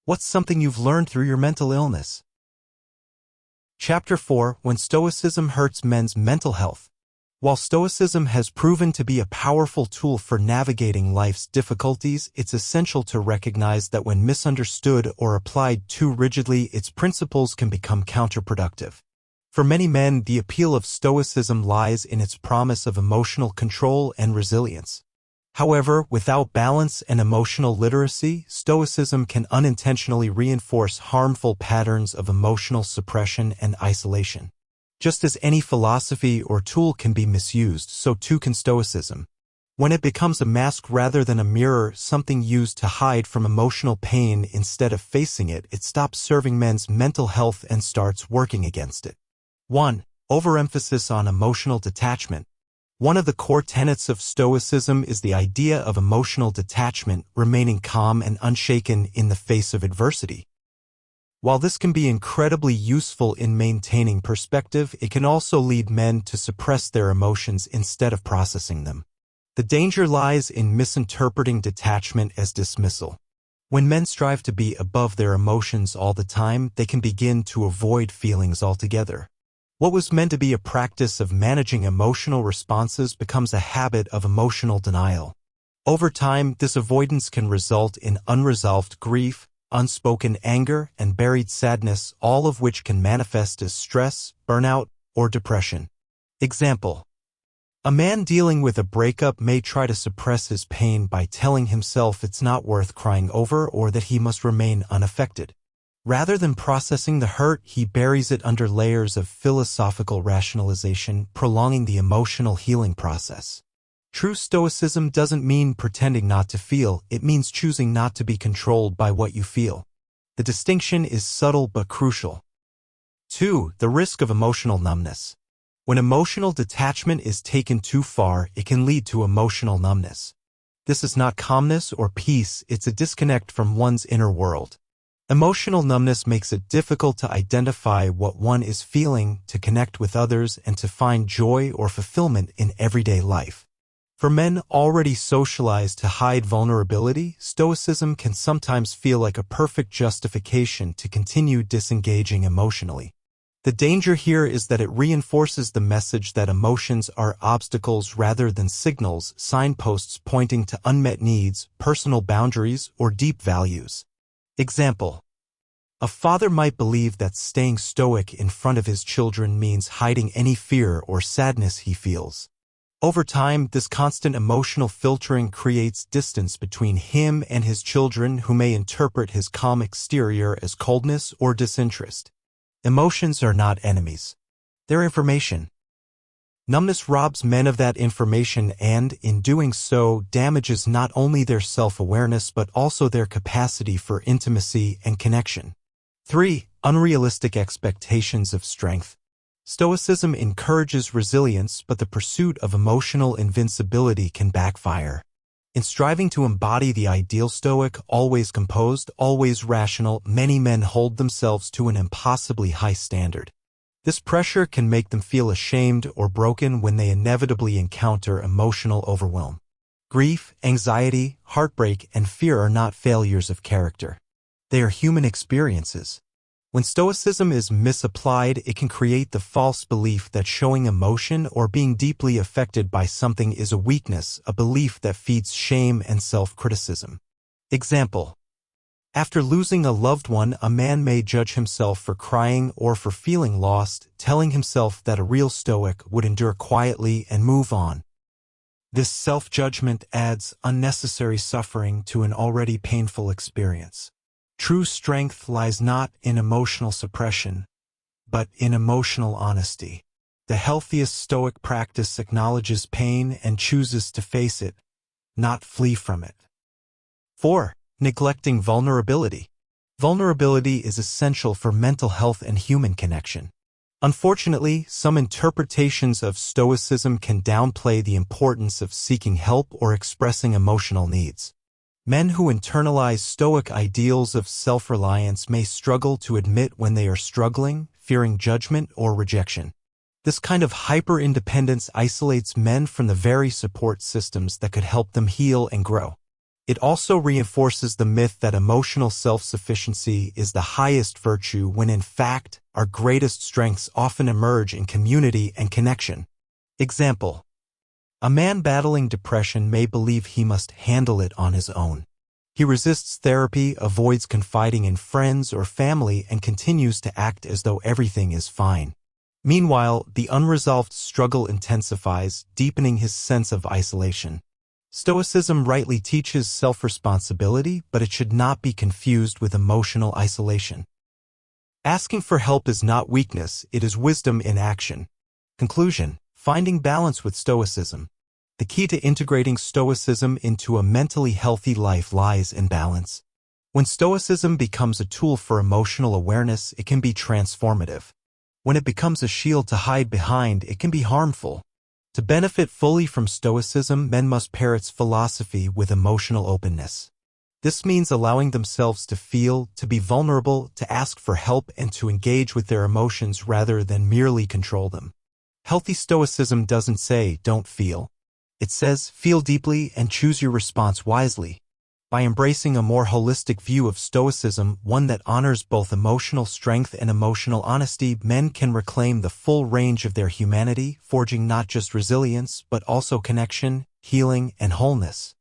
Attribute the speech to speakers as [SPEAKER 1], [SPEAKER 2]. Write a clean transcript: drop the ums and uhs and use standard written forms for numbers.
[SPEAKER 1] What's something you've learned through your mental illness? Chapter 4: When Stoicism Hurts Men's Mental Health. While Stoicism has proven to be a powerful tool for navigating life's difficulties, it's essential to recognize that when misunderstood or applied too rigidly, its principles can become counterproductive. For many men, the appeal of Stoicism lies in its promise of emotional control and resilience. However, without balance and emotional literacy, Stoicism can unintentionally reinforce harmful patterns of emotional suppression and isolation. Just as any philosophy or tool can be misused, so too can Stoicism. When it becomes a mask rather than a mirror, something used to hide from emotional pain instead of facing it, it stops serving men's mental health and starts working against it. 1. Overemphasis on emotional detachment. One of the core tenets of Stoicism is the idea of emotional detachment, remaining calm and unshaken in the face of adversity. While this can be incredibly useful in maintaining perspective, it can also lead men to suppress their emotions instead of processing them. The danger lies in misinterpreting detachment as dismissal. When men strive to be above their emotions all the time, they can begin to avoid feelings altogether. What was meant to be a practice of managing emotional responses becomes a habit of emotional denial. Over time, this avoidance can result in unresolved grief, unspoken anger, and buried sadness, all of which can manifest as stress, burnout, or depression. Example: a man dealing with a breakup may try to suppress his pain by telling himself it's not worth crying over or that he must remain unaffected. Rather than processing the hurt, he buries it under layers of philosophical rationalization, prolonging the emotional healing process. True Stoicism doesn't mean pretending not to feel, it means choosing not to be controlled by what you feel. The distinction is subtle but crucial. 2. The risk of emotional numbness. When emotional detachment is taken too far, it can lead to emotional numbness. This is not calmness or peace, it's a disconnect from one's inner world. Emotional numbness makes it difficult to identify what one is feeling, to connect with others, and to find joy or fulfillment in everyday life. For men already socialized to hide vulnerability, Stoicism can sometimes feel like a perfect justification to continue disengaging emotionally. The danger here is that it reinforces the message that emotions are obstacles rather than signals, signposts pointing to unmet needs, personal boundaries, or deep values. Example: a father might believe that staying stoic in front of his children means hiding any fear or sadness he feels. Over time, this constant emotional filtering creates distance between him and his children, who may interpret his calm exterior as coldness or disinterest. Emotions are not enemies. They're information. Numbness robs men of that information and, in doing so, damages not only their self-awareness but also their capacity for intimacy and connection. 3. Unrealistic expectations of strength. Stoicism encourages resilience, but the pursuit of emotional invincibility can backfire. In striving to embody the ideal Stoic, always composed, always rational, many men hold themselves to an impossibly high standard. This pressure can make them feel ashamed or broken when they inevitably encounter emotional overwhelm. Grief, anxiety, heartbreak, and fear are not failures of character. They are human experiences. When Stoicism is misapplied, it can create the false belief that showing emotion or being deeply affected by something is a weakness, a belief that feeds shame and self-criticism. Example: after losing a loved one, a man may judge himself for crying or for feeling lost, telling himself that a real Stoic would endure quietly and move on. This self-judgment adds unnecessary suffering to an already painful experience. True strength lies not in emotional suppression, but in emotional honesty. The healthiest Stoic practice acknowledges pain and chooses to face it, not flee from it. 4. Neglecting vulnerability. Vulnerability is essential for mental health and human connection. Unfortunately, some interpretations of Stoicism can downplay the importance of seeking help or expressing emotional needs. Men who internalize Stoic ideals of self-reliance may struggle to admit when they are struggling, fearing judgment or rejection. This kind of hyper-independence isolates men from the very support systems that could help them heal and grow. It also reinforces the myth that emotional self-sufficiency is the highest virtue when in fact, our greatest strengths often emerge in community and connection. Example: a man battling depression may believe he must handle it on his own. He resists therapy, avoids confiding in friends or family, and continues to act as though everything is fine. Meanwhile, the unresolved struggle intensifies, deepening his sense of isolation. Stoicism rightly teaches self-responsibility, but it should not be confused with emotional isolation. Asking for help is not weakness, it is wisdom in action. Conclusion: finding balance with Stoicism. The key to integrating Stoicism into a mentally healthy life lies in balance. When Stoicism becomes a tool for emotional awareness, it can be transformative. When it becomes a shield to hide behind, it can be harmful. To benefit fully from Stoicism, men must pair its philosophy with emotional openness. This means allowing themselves to feel, to be vulnerable, to ask for help, and to engage with their emotions rather than merely control them. Healthy Stoicism doesn't say, "Don't feel." It says, "Feel deeply and choose your response wisely." By embracing a more holistic view of Stoicism, one that honors both emotional strength and emotional honesty, men can reclaim the full range of their humanity, forging not just resilience, but also connection, healing, and wholeness.